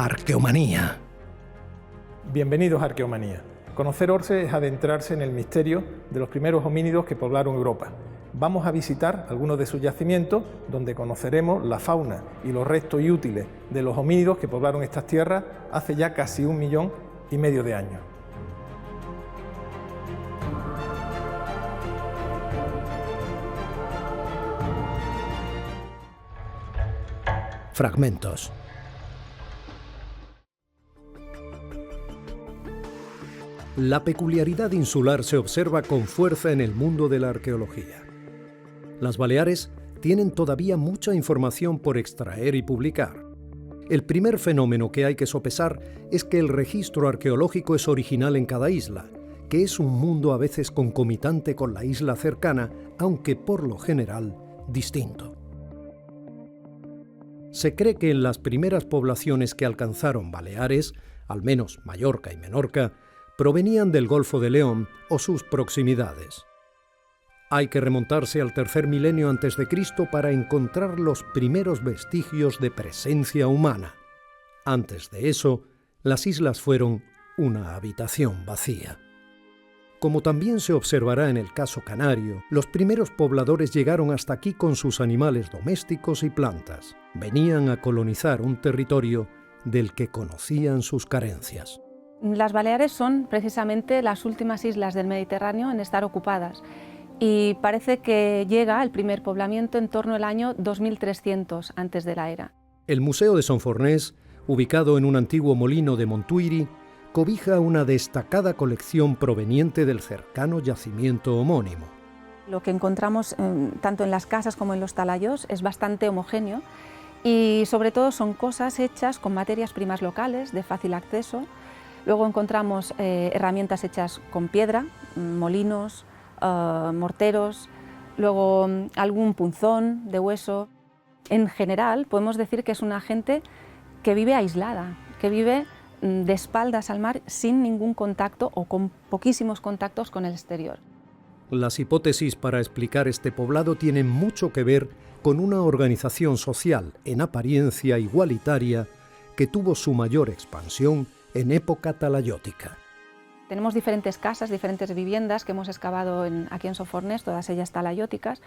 Arqueomanía. Bienvenidos a Arqueomanía. Conocer Orce es adentrarse en el misterio de los primeros homínidos que poblaron Europa. Vamos a visitar algunos de sus yacimientos, donde conoceremos la fauna y los restos y útiles de los homínidos que poblaron estas tierras hace ya casi 1,5 millones de años. Fragmentos. La peculiaridad insular se observa con fuerza en el mundo de la arqueología. Las Baleares tienen todavía mucha información por extraer y publicar. El primer fenómeno que hay que sopesar es que el registro arqueológico es original en cada isla, que es un mundo a veces concomitante con la isla cercana, aunque por lo general distinto. Se cree que en las primeras poblaciones que alcanzaron Baleares, al menos Mallorca y Menorca, provenían del Golfo de León o sus proximidades. Hay que remontarse al tercer milenio a.C. para encontrar los primeros vestigios de presencia humana. Antes de eso, las islas fueron una habitación vacía. Como también se observará en el caso canario, los primeros pobladores llegaron hasta aquí con sus animales domésticos y plantas. Venían a colonizar un territorio del que conocían sus carencias. Las Baleares son precisamente las últimas islas del Mediterráneo en estar ocupadas y parece que llega el primer poblamiento en torno al año 2300 antes de la era. El Museo de Son Fornés, ubicado en un antiguo molino de Montuïri, cobija una destacada colección proveniente del cercano yacimiento homónimo. Lo que encontramos tanto en las casas como en los talayos es bastante homogéneo y sobre todo son cosas hechas con materias primas locales de fácil acceso. Luego encontramos herramientas hechas con piedra, molinos, morteros, luego algún punzón de hueso. En general podemos decir que es una gente que vive aislada, que vive de espaldas al mar sin ningún contacto o con poquísimos contactos con el exterior. Las hipótesis para explicar este poblado tienen mucho que ver con una organización social en apariencia igualitaria que tuvo su mayor expansión en época talayótica. Tenemos diferentes casas, diferentes viviendas que hemos excavado aquí en Son Fornés, todas ellas talayóticas.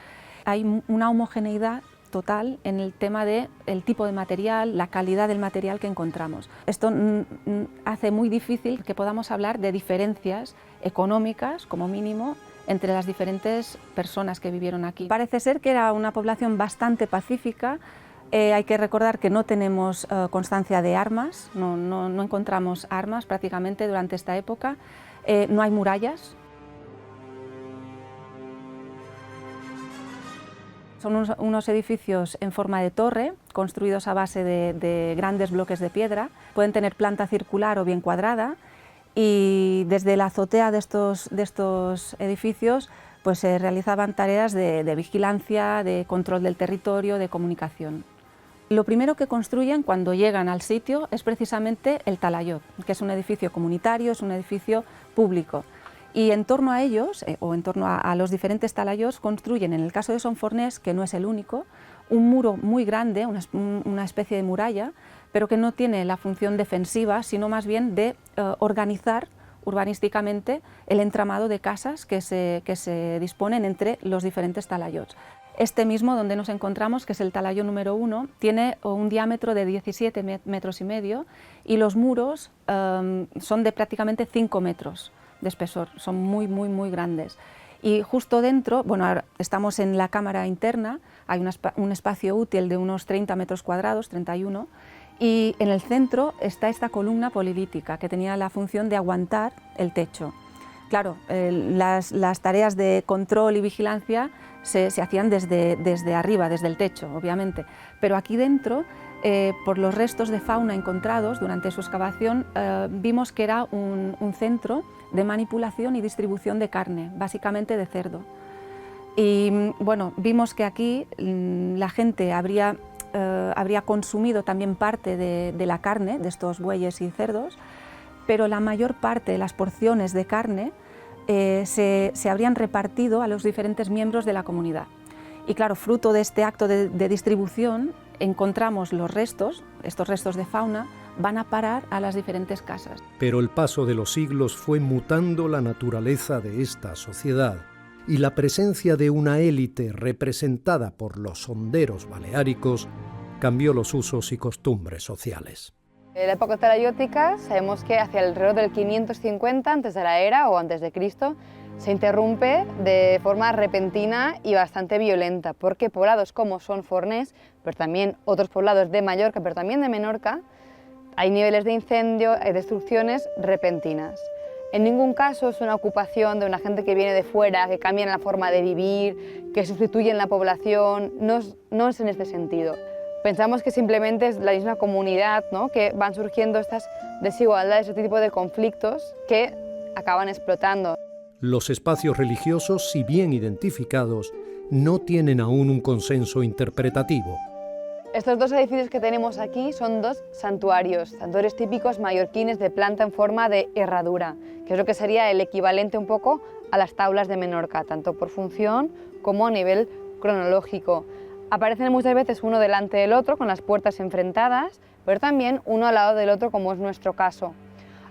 Hay una homogeneidad total en el tema del tipo de material, la calidad del material que encontramos. Esto hace muy difícil que podamos hablar de diferencias económicas, como mínimo, entre las diferentes personas que vivieron aquí. Parece ser que era una población bastante pacífica. Hay que recordar que no tenemos constancia de armas, no encontramos armas prácticamente durante esta época, no hay murallas. Son unos edificios en forma de torre, construidos a base de grandes bloques de piedra. Pueden tener planta circular o bien cuadrada y desde la azotea de estos edificios pues, se realizaban tareas de vigilancia, de control del territorio, de comunicación. Lo primero que construyen cuando llegan al sitio es precisamente el talayot, que es un edificio comunitario, es un edificio público. Y en torno a ellos, o en torno a los diferentes talayots, construyen, en el caso de Son Fornés, que no es el único, un muro muy grande, una especie de muralla, pero que no tiene la función defensiva, sino más bien de organizar urbanísticamente el entramado de casas que se disponen entre los diferentes talayots. Este mismo donde nos encontramos, que es el talayo número 1, tiene un diámetro de 17,5 metros y los muros son de prácticamente 5 metros de espesor, son muy grandes. Y justo dentro, bueno, ahora estamos en la cámara interna, hay un espacio útil de unos 30 metros cuadrados, 31, y en el centro está esta columna polilítica que tenía la función de aguantar el techo. Claro, las tareas de control y vigilancia se hacían desde arriba, desde el techo, obviamente, pero aquí dentro, por los restos de fauna encontrados durante su excavación, vimos que era un centro de manipulación y distribución de carne, básicamente de cerdo. Y bueno, vimos que aquí la gente habría consumido también parte de la carne de estos bueyes y cerdos, pero la mayor parte de las porciones de carne se habrían repartido a los diferentes miembros de la comunidad. Y claro, fruto de este acto de distribución, encontramos estos restos de fauna van a parar a las diferentes casas. Pero el paso de los siglos fue mutando la naturaleza de esta sociedad y la presencia de una élite representada por los sonderos baleáricos cambió los usos y costumbres sociales. En la época talayótica sabemos que hacia alrededor del 550 antes de la era o antes de Cristo se interrumpe de forma repentina y bastante violenta, porque poblados como son Fornés, pero también otros poblados de Mallorca, pero también de Menorca, hay niveles de incendio, hay destrucciones repentinas. En ningún caso es una ocupación de una gente que viene de fuera, que cambian la forma de vivir, que sustituyen la población, no es en este sentido. Pensamos que simplemente es la misma comunidad, ¿no?, que van surgiendo estas desigualdades, este tipo de conflictos que acaban explotando. Los espacios religiosos, si bien identificados, no tienen aún un consenso interpretativo. Estos dos edificios que tenemos aquí son dos santuarios típicos mallorquines de planta en forma de herradura, que es lo que sería el equivalente un poco a las taulas de Menorca, tanto por función como a nivel cronológico. Aparecen muchas veces uno delante del otro, con las puertas enfrentadas, pero también uno al lado del otro, como es nuestro caso.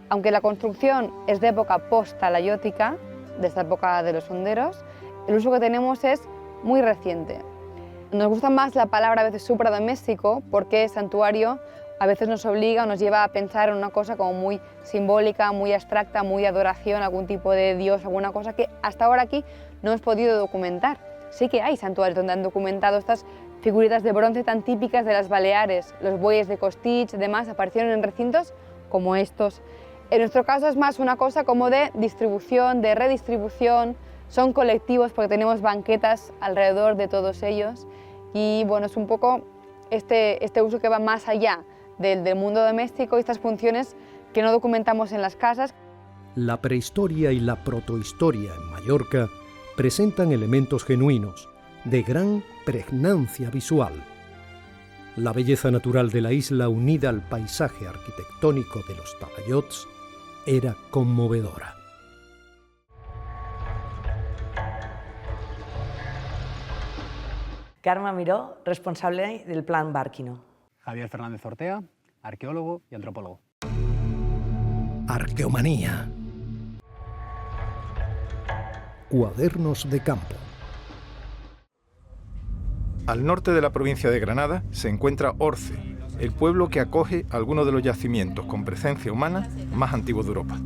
Aunque la construcción es de época post-talayótica, de esta época de los honderos, el uso que tenemos es muy reciente. Nos gusta más la palabra a veces supradoméstico, porque santuario a veces nos obliga o nos lleva a pensar en una cosa como muy simbólica, muy abstracta, muy adoración, algún tipo de dios, alguna cosa que hasta ahora aquí no hemos podido documentar. Sí que hay santuarios donde han documentado estas figuritas de bronce tan típicas de las Baleares, los bueyes de Costitx y demás, aparecieron en recintos como estos. En nuestro caso es más una cosa como de distribución, de redistribución, son colectivos porque tenemos banquetas alrededor de todos ellos y bueno, es un poco este uso que va más allá del mundo doméstico y estas funciones que no documentamos en las casas. La prehistoria y la protohistoria en Mallorca presentan elementos genuinos, de gran pregnancia visual. La belleza natural de la isla unida al paisaje arquitectónico de los talayots era conmovedora. Carme Miró, responsable del Plan Bárquino. Javier Fernández Ortega, arqueólogo y antropólogo. Arqueomanía. Cuadernos de campo. Al norte de la provincia de Granada se encuentra Orce, el pueblo que acoge algunos de los yacimientos con presencia humana más antiguos de Europa.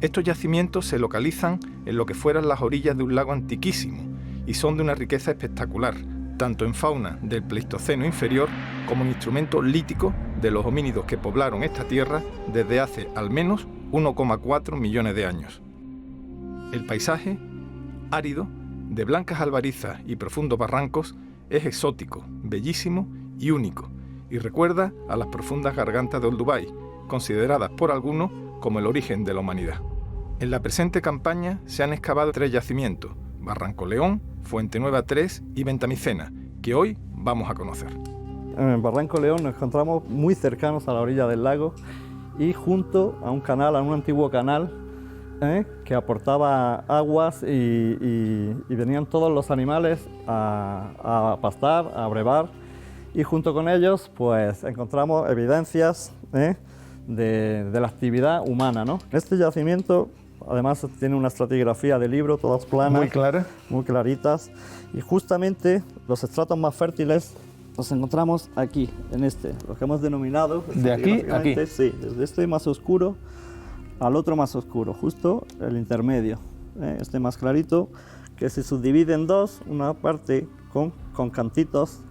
Estos yacimientos se localizan en lo que fueran las orillas de un lago antiquísimo y son de una riqueza espectacular, tanto en fauna del Pleistoceno inferior como en instrumentos líticos de los homínidos que poblaron esta tierra desde hace al menos 1,4 millones de años. El paisaje, árido, de blancas albarizas y profundos barrancos, es exótico, bellísimo y único, y recuerda a las profundas gargantas de Olduvai, consideradas por algunos como el origen de la humanidad. En la presente campaña se han excavado 3 yacimientos, Barranco León, Fuente Nueva 3 y Ventamicena, que hoy vamos a conocer. En el Barranco León nos encontramos muy cercanos a la orilla del lago y junto a un canal, a un antiguo canal, que aportaba aguas y venían todos los animales a pastar, a brevar, y junto con ellos pues encontramos evidencias de la actividad humana, ¿no? Este yacimiento además tiene una estratigrafía de libro, todas planas, Muy clara. muy claritas, y justamente los estratos más fértiles los encontramos aquí, en lo que hemos denominado... ¿De aquí a aquí? Sí, desde este más oscuro al otro más oscuro, justo el intermedio. Este más clarito, que se subdivide en dos, una parte con cantitos,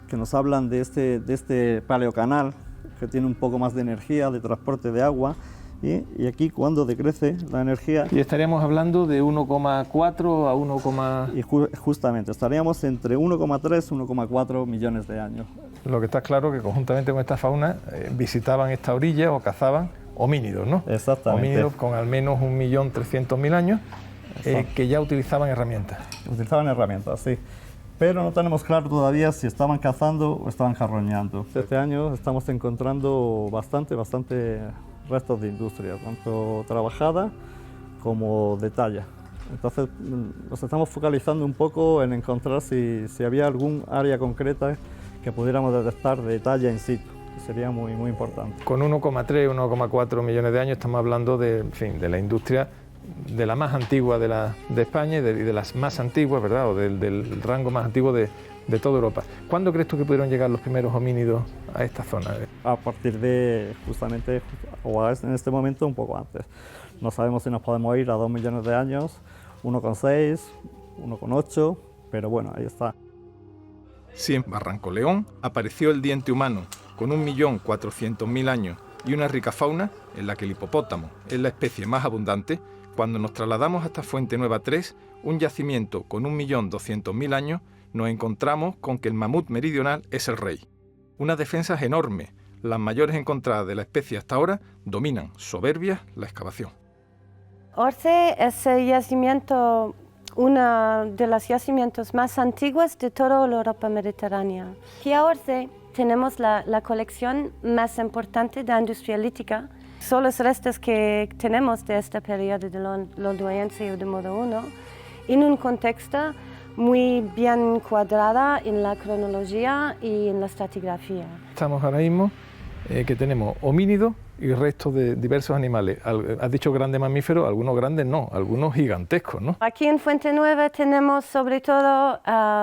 que nos hablan de este paleocanal, que tiene un poco más de energía, de transporte de agua, y aquí cuando decrece la energía... Y estaríamos hablando de 1,4 a 1, Y justamente, estaríamos entre 1,3 y 1,4 millones de años. Lo que está claro que conjuntamente con esta fauna visitaban esta orilla o cazaban homínidos, ¿no? Exactamente. Homínidos con al menos 1.300.000 años que ya utilizaban herramientas. Utilizaban herramientas, sí. Pero no tenemos claro todavía si estaban cazando o estaban carroñando. Este año estamos encontrando bastante restos de industria, tanto trabajada como de talla. Entonces nos estamos focalizando un poco en encontrar si había algún área concreta que pudiéramos detectar de talla in situ. que sería muy, muy importante. Con 1,3, 1,4 millones de años estamos hablando de, en fin, de la industria de la más antigua de España y de las más antiguas, ¿verdad? O del rango más antiguo de toda Europa. ¿Cuándo crees tú que pudieron llegar los primeros homínidos a esta zona? A partir de, justamente, o en este momento, un poco antes. No sabemos si nos podemos ir a 2 millones de años, 1,6, 1,8, pero bueno, ahí está. Si en Barranco León apareció el diente humano con 1.400.000 años y una rica fauna en la que el hipopótamo es la especie más abundante, cuando nos trasladamos hasta Fuente Nueva 3, un yacimiento con 1.200.000 años, nos encontramos con que el mamut meridional es el rey. Unas defensas enormes, las mayores encontradas de la especie hasta ahora, dominan soberbias la excavación. Orce es el yacimiento, uno de los yacimientos más antiguos de toda la Europa mediterránea. Aquí a Orce tenemos la colección más importante de industria lítica. Son los restos que tenemos de este periodo de Londoñense o de modo 1, en un contexto muy bien cuadrada en la cronología y en la estratigrafía. Estamos ahora mismo que tenemos homínidos y restos de diversos animales. Has dicho grandes mamíferos, algunos grandes no, algunos gigantescos, ¿no? Aquí en Fuente Nueva tenemos sobre todo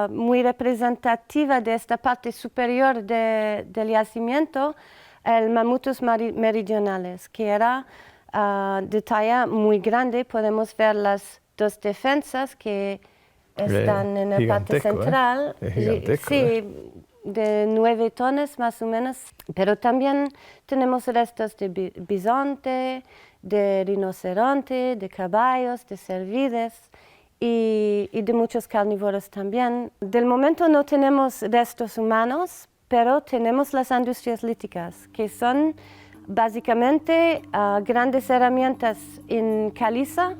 muy representativa de esta parte superior del yacimiento, el mamutus meridionales, que era de talla muy grande. Podemos ver las dos defensas que están en la parte central. Es gigantesco, sí, de 9 tonos más o menos, pero también tenemos restos de bisonte, de rinoceronte, de caballos, de cervides y de muchos carnívoros también. Del momento no tenemos restos humanos, pero tenemos las industrias líticas, que son básicamente grandes herramientas en caliza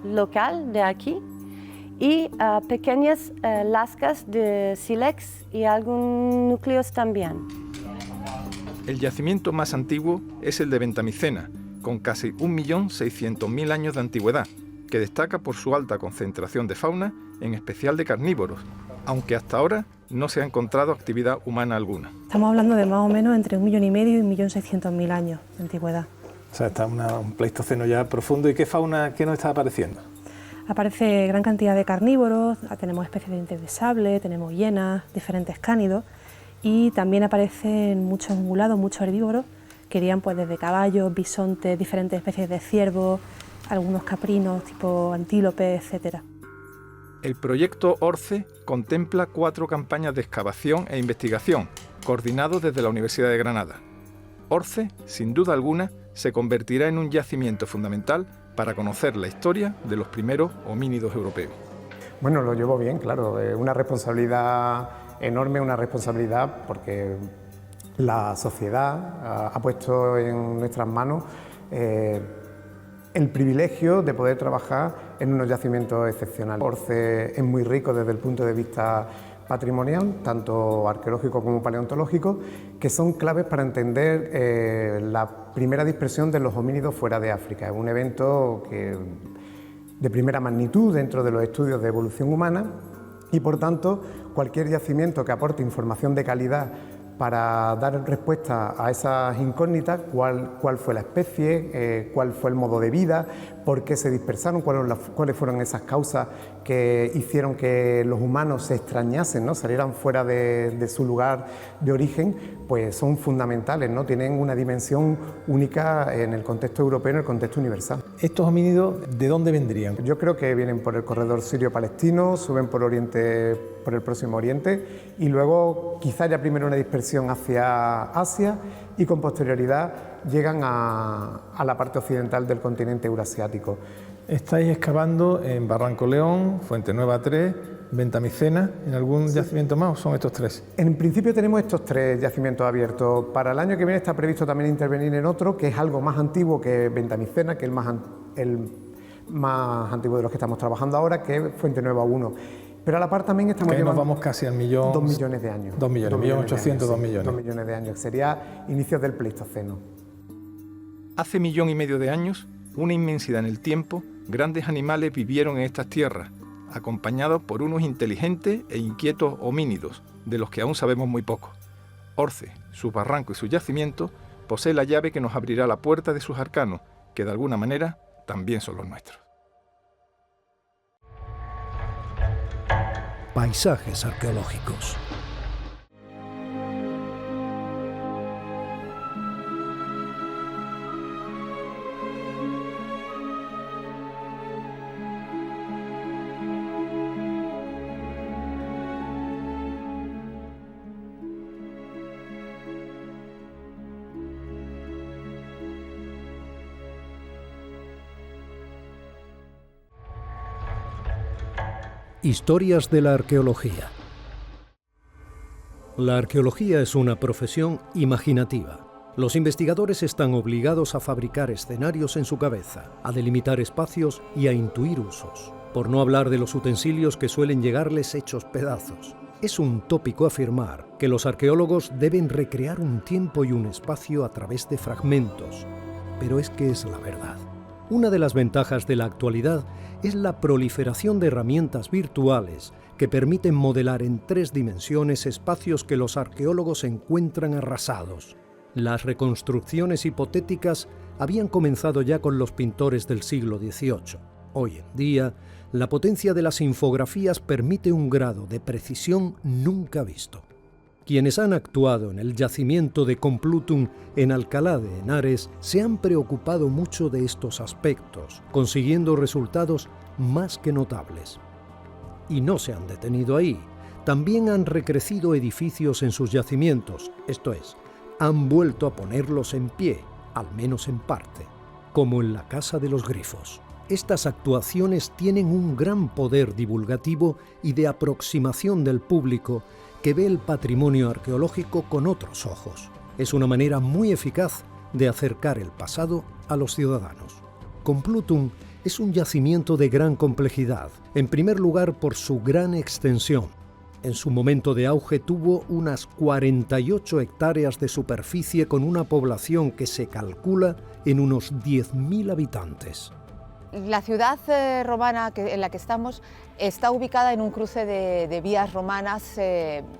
local de aquí, y pequeñas lascas de sílex y algunos núcleos también. El yacimiento más antiguo es el de Ventamicena, con casi 1.600.000 años de antigüedad, que destaca por su alta concentración de fauna, en especial de carnívoros, aunque hasta ahora no se ha encontrado actividad humana alguna. Estamos hablando de más o menos entre 1,5 millones y 1.600.000 años de antigüedad. O sea, está un pleistoceno ya profundo. ¿Y qué fauna, qué nos está apareciendo? Aparece gran cantidad de carnívoros, tenemos especies de dientes de sable, tenemos hienas, diferentes cánidos, y también aparecen muchos ungulados, muchos herbívoros, que irían pues desde caballos, bisontes, diferentes especies de ciervos, algunos caprinos tipo antílopes, etc. El proyecto Orce contempla 4 campañas de excavación e investigación, coordinados desde la Universidad de Granada. Orce, sin duda alguna, se convertirá en un yacimiento fundamental para conocer la historia de los primeros homínidos europeos. Bueno, lo llevo bien, claro, una responsabilidad enorme, una responsabilidad porque la sociedad ha puesto en nuestras manos el privilegio de poder trabajar en unos yacimientos excepcionales. Orce es muy rico desde el punto de vista patrimonial, tanto arqueológico como paleontológico, que son claves para entender la primera dispersión de los homínidos fuera de África. Es un evento de primera magnitud dentro de los estudios de evolución humana y, por tanto, cualquier yacimiento que aporte información de calidad para dar respuesta a esas incógnitas, cuál fue la especie, cuál fue el modo de vida, por qué se dispersaron, cuáles fueron esas causas que hicieron que los humanos se extrañasen, ¿no? Salieran fuera de su lugar de origen, pues son fundamentales, ¿no? Tienen una dimensión única en el contexto europeo, en el contexto universal. ¿Estos homínidos de dónde vendrían? Yo creo que vienen por el corredor sirio-palestino, suben por el Próximo Oriente y luego quizá haya primero una dispersión hacia Asia y con posterioridad llegan a la parte occidental del continente eurasiático. ¿Estáis excavando en Barranco León, Fuente Nueva 3, Ventamicena, en algún yacimiento más o son estos 3? En principio tenemos estos 3 yacimientos abiertos. Para el año que viene está previsto también intervenir en otro, que es algo más antiguo que Ventamicena, que es el más antiguo de los que estamos trabajando ahora, que es Fuente Nueva 1. Pero a la par también estamos llevando... nos vamos casi al millón... 2 millones de años. 2 millones, 1.800.000, 2 millones. 2 millones de años. Sería inicios del Pleistoceno. Hace 1,5 millones de años, una inmensidad en el tiempo, grandes animales vivieron en estas tierras, acompañados por unos inteligentes e inquietos homínidos, de los que aún sabemos muy poco. Orce, su barranco y su yacimiento, posee la llave que nos abrirá la puerta de sus arcanos, que de alguna manera también son los nuestros. Paisajes arqueológicos. Historias de la arqueología. La arqueología es una profesión imaginativa. Los investigadores están obligados a fabricar escenarios en su cabeza, a delimitar espacios y a intuir usos, por no hablar de los utensilios que suelen llegarles hechos pedazos. Es un tópico afirmar que los arqueólogos deben recrear un tiempo y un espacio a través de fragmentos, pero es que es la verdad. Una de las ventajas de la actualidad es la proliferación de herramientas virtuales que permiten modelar en 3 dimensiones espacios que los arqueólogos encuentran arrasados. Las reconstrucciones hipotéticas habían comenzado ya con los pintores del siglo XVIII. Hoy en día, la potencia de las infografías permite un grado de precisión nunca visto. Quienes han actuado en el yacimiento de Complutum en Alcalá de Henares se han preocupado mucho de estos aspectos, consiguiendo resultados más que notables. Y no se han detenido ahí. También han recrecido edificios en sus yacimientos, esto es, han vuelto a ponerlos en pie, al menos en parte, como en la Casa de los Grifos. Estas actuaciones tienen un gran poder divulgativo y de aproximación del público que ve el patrimonio arqueológico con otros ojos. Es una manera muy eficaz de acercar el pasado a los ciudadanos. Complutum es un yacimiento de gran complejidad, en primer lugar por su gran extensión. En su momento de auge tuvo unas 48 hectáreas de superficie con una población que se calcula en unos 10.000 habitantes. La ciudad romana en la que estamos está ubicada en un cruce de vías romanas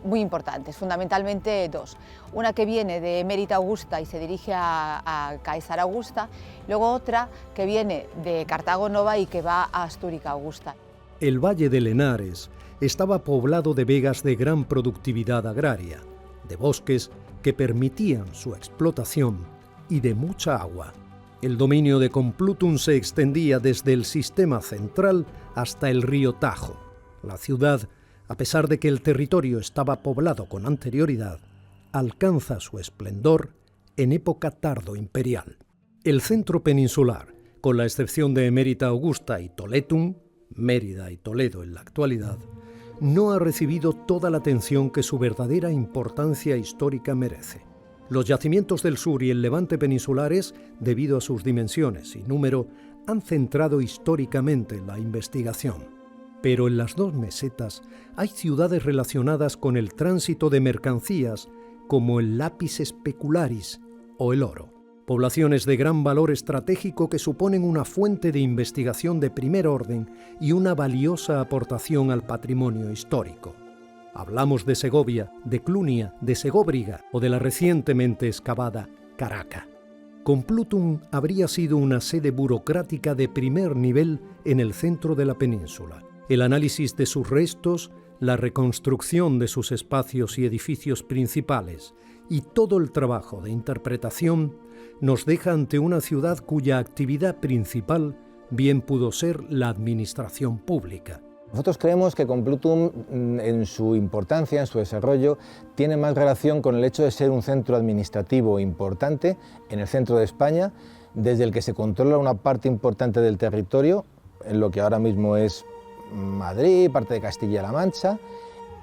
muy importantes, fundamentalmente 2. Una que viene de Emérita Augusta y se dirige a Caesar Augusta, luego otra que viene de Cartago Nova y que va a Astúrica Augusta. El Valle del Henares estaba poblado de vegas de gran productividad agraria, de bosques que permitían su explotación y de mucha agua. El dominio de Complutum se extendía desde el sistema central hasta el río Tajo. La ciudad, a pesar de que el territorio estaba poblado con anterioridad, alcanza su esplendor en época tardoimperial. El centro peninsular, con la excepción de Emérita Augusta y Toletum, Mérida y Toledo en la actualidad, no ha recibido toda la atención que su verdadera importancia histórica merece. Los yacimientos del sur y el levante peninsulares, debido a sus dimensiones y número, han centrado históricamente la investigación. Pero en las 2 mesetas hay ciudades relacionadas con el tránsito de mercancías, como el Lapis Specularis o el oro. Poblaciones de gran valor estratégico que suponen una fuente de investigación de primer orden y una valiosa aportación al patrimonio histórico. Hablamos de Segovia, de Clunia, de Segóbriga o de la recientemente excavada Caraca. Complutum habría sido una sede burocrática de primer nivel en el centro de la península. El análisis de sus restos, la reconstrucción de sus espacios y edificios principales y todo el trabajo de interpretación nos deja ante una ciudad cuya actividad principal bien pudo ser la administración pública. Nosotros creemos que Complutum, en su importancia, en su desarrollo, tiene más relación con el hecho de ser un centro administrativo importante en el centro de España, desde el que se controla una parte importante del territorio, en lo que ahora mismo es Madrid, parte de Castilla-La Mancha,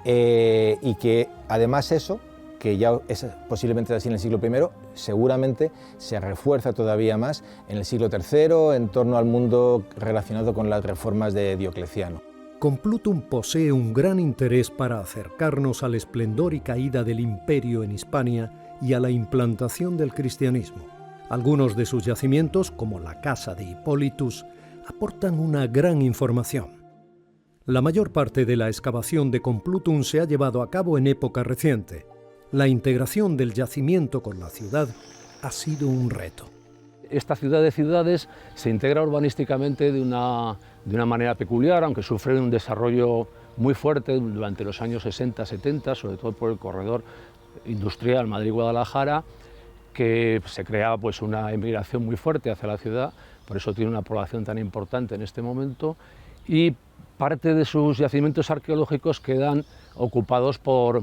y que además eso, que ya es posiblemente así en el siglo I, seguramente se refuerza todavía más en el siglo III, en torno al mundo relacionado con las reformas de Diocleciano. Complutum posee un gran interés para acercarnos al esplendor y caída del imperio en Hispania y a la implantación del cristianismo. Algunos de sus yacimientos, como la casa de Hippolytus, aportan una gran información. La mayor parte de la excavación de Complutum se ha llevado a cabo en época reciente. la integración del yacimiento con la ciudad ha sido un reto. Esta ciudad de ciudades se integra urbanísticamente de una manera peculiar, aunque sufre un desarrollo muy fuerte durante los años 60-70, sobre todo por el corredor industrial Madrid-Guadalajara, que se creaba pues una emigración muy fuerte hacia la ciudad, por eso tiene una población tan importante en este momento, y parte de sus yacimientos arqueológicos quedan ocupados por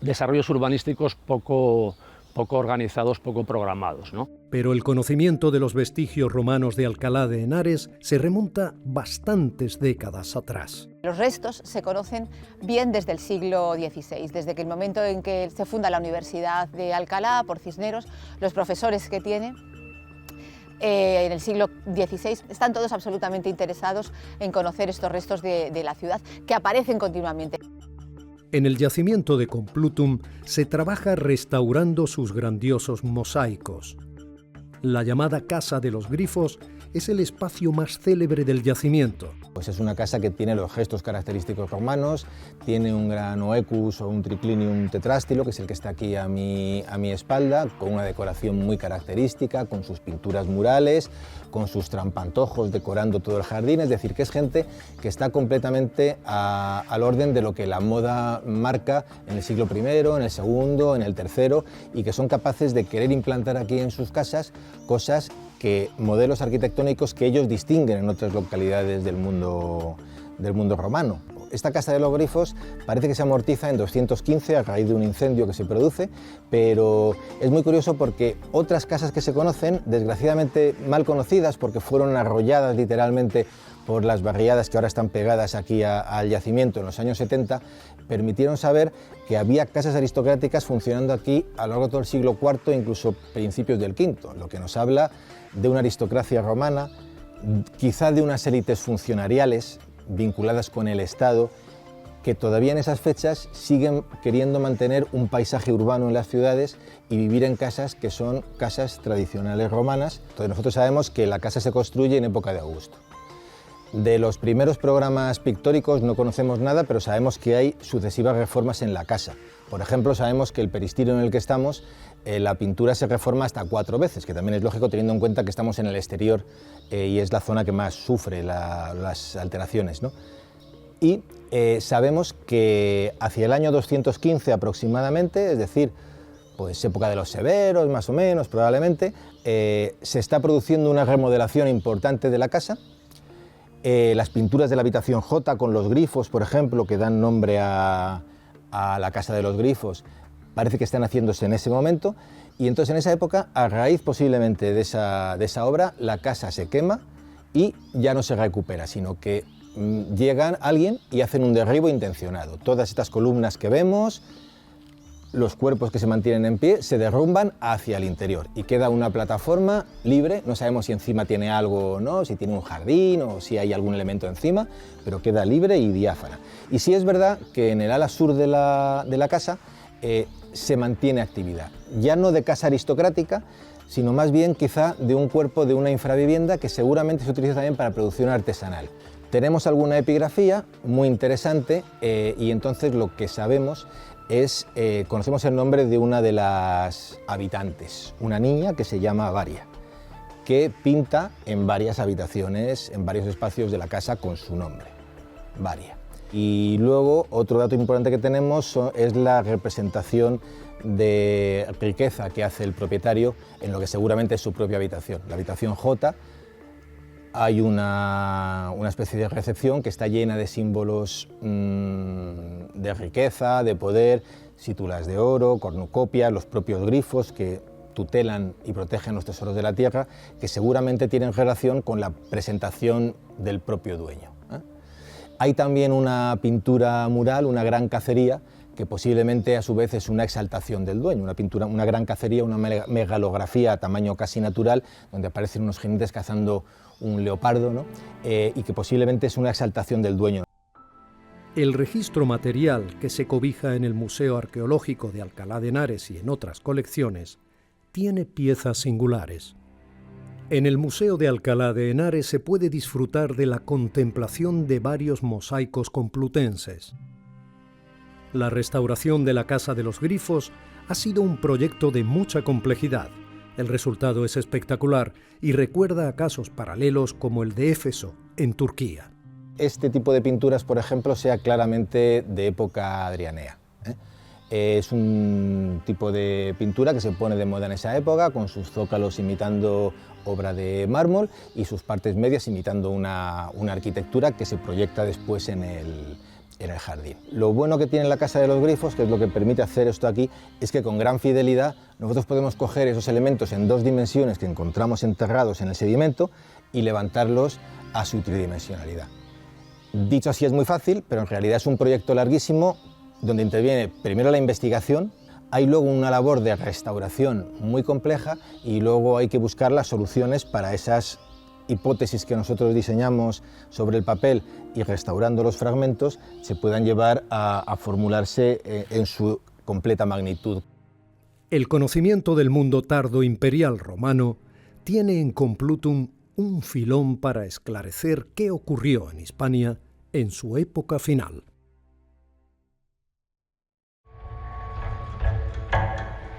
desarrollos urbanísticos poco organizados, poco programados, ¿no? Pero el conocimiento de los vestigios romanos de Alcalá de Henares se remonta bastantes décadas atrás. Los restos se conocen bien desde el siglo XVI, desde que el momento en que se funda la Universidad de Alcalá por Cisneros, los profesores que tiene en el siglo XVI están todos absolutamente interesados en conocer estos restos de la ciudad que aparecen continuamente. En el yacimiento de Complutum se trabaja restaurando sus grandiosos mosaicos. La llamada Casa de los Grifos es el espacio más célebre del yacimiento. Pues es una casa que tiene los gestos característicos romanos, tiene un gran oecus o un triclinium tetrástilo, que es el que está aquí a mi espalda, con una decoración muy característica, con sus pinturas murales, con sus trampantojos decorando todo el jardín, es decir, que es gente que está completamente al orden de lo que la moda marca en el siglo I, en el segundo, en el tercero, y que son capaces de querer implantar aquí en sus casas cosas modelos arquitectónicos que ellos distinguen en otras localidades del mundo romano. Esta Casa de los Grifos parece que se amortiza en 215 a raíz de un incendio que se produce, pero es muy curioso porque otras casas que se conocen, desgraciadamente mal conocidas porque fueron arrolladas literalmente por las barriadas que ahora están pegadas aquí al yacimiento en los años 70, permitieron saber que había casas aristocráticas funcionando aquí a lo largo de todo el siglo IV, incluso principios del V, lo que nos habla de una aristocracia romana, quizá de unas élites funcionariales vinculadas con el Estado, que todavía en esas fechas siguen queriendo mantener un paisaje urbano en las ciudades y vivir en casas que son casas tradicionales romanas. Entonces nosotros sabemos que la casa se construye en época de Augusto. De los primeros programas pictóricos no conocemos nada, pero sabemos que hay sucesivas reformas en la casa. Por ejemplo, sabemos que el peristilio en el que estamos, la pintura se reforma hasta 4 veces, que también es lógico teniendo en cuenta que estamos en el exterior y es la zona que más sufre las alteraciones, ¿no? Y sabemos que hacia el año 215 aproximadamente, es decir, pues época de los severos más o menos probablemente, se está produciendo una remodelación importante de la casa. Las pinturas de la habitación J con los grifos, por ejemplo, que dan nombre a la Casa de los Grifos, parece que están haciéndose en ese momento, y entonces en esa época, a raíz posiblemente de esa obra, la casa se quema y ya no se recupera, sino que llega alguien y hacen un derribo intencionado. Todas estas columnas que vemos, los cuerpos que se mantienen en pie, se derrumban hacia el interior y queda una plataforma libre. No sabemos si encima tiene algo o no, si tiene un jardín o si hay algún elemento encima, pero queda libre y diáfana. Y sí es verdad que en el ala sur de la casa se mantiene actividad, ya no de casa aristocrática, sino más bien quizá de un cuerpo de una infravivienda que seguramente se utiliza también para producción artesanal. Tenemos alguna epigrafía muy interesante y entonces lo que sabemos es, conocemos el nombre de una de las habitantes, una niña que se llama Varia, que pinta en varias habitaciones, en varios espacios de la casa con su nombre, Varia. Y luego otro dato importante que tenemos es la representación de riqueza que hace el propietario en lo que seguramente es su propia habitación, la habitación J. Hay una especie de recepción que está llena de símbolos de riqueza, de poder, sítulas de oro, cornucopias, los propios grifos que tutelan y protegen los tesoros de la tierra, que seguramente tienen relación con la presentación del propio dueño. Hay también una pintura mural, una gran cacería, que posiblemente a su vez es una exaltación del dueño, una gran cacería, una megalografía a tamaño casi natural, donde aparecen unos jinetes cazando un leopardo, ¿no? Y que posiblemente es una exaltación del dueño. El registro material que se cobija en el Museo Arqueológico de Alcalá de Henares y en otras colecciones tiene piezas singulares. En el Museo de Alcalá de Henares se puede disfrutar de la contemplación de varios mosaicos complutenses. La restauración de la Casa de los Grifos ha sido un proyecto de mucha complejidad. El resultado es espectacular y recuerda a casos paralelos como el de Éfeso, en Turquía. Este tipo de pinturas, por ejemplo, sea claramente de época adrianea. Es un tipo de pintura que se pone de moda en esa época, con sus zócalos imitando obra de mármol y sus partes medias imitando una arquitectura que se proyecta después en el jardín. Lo bueno que tiene la Casa de los Grifos, que es lo que permite hacer esto aquí, es que con gran fidelidad nosotros podemos coger esos elementos en 2 dimensiones que encontramos enterrados en el sedimento y levantarlos a su tridimensionalidad. Dicho así es muy fácil, pero en realidad es un proyecto larguísimo donde interviene primero la investigación, hay luego una labor de restauración muy compleja y luego hay que buscar las soluciones para esas hipótesis que nosotros diseñamos sobre el papel y restaurando los fragmentos se puedan llevar a formularse en su completa magnitud. El conocimiento del mundo tardo imperial romano tiene en Complutum un filón para esclarecer qué ocurrió en Hispania en su época final.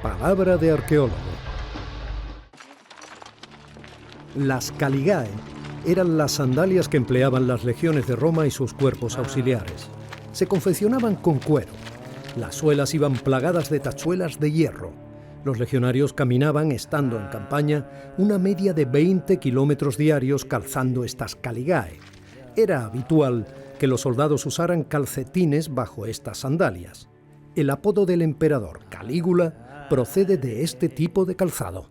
Palabra de arqueólogo. Las caligae eran las sandalias que empleaban las legiones de Roma y sus cuerpos auxiliares. Se confeccionaban con cuero. Las suelas iban plagadas de tachuelas de hierro. Los legionarios caminaban, estando en campaña, una media de 20 kilómetros diarios calzando estas caligae. Era habitual que los soldados usaran calcetines bajo estas sandalias. El apodo del emperador Calígula procede de este tipo de calzado.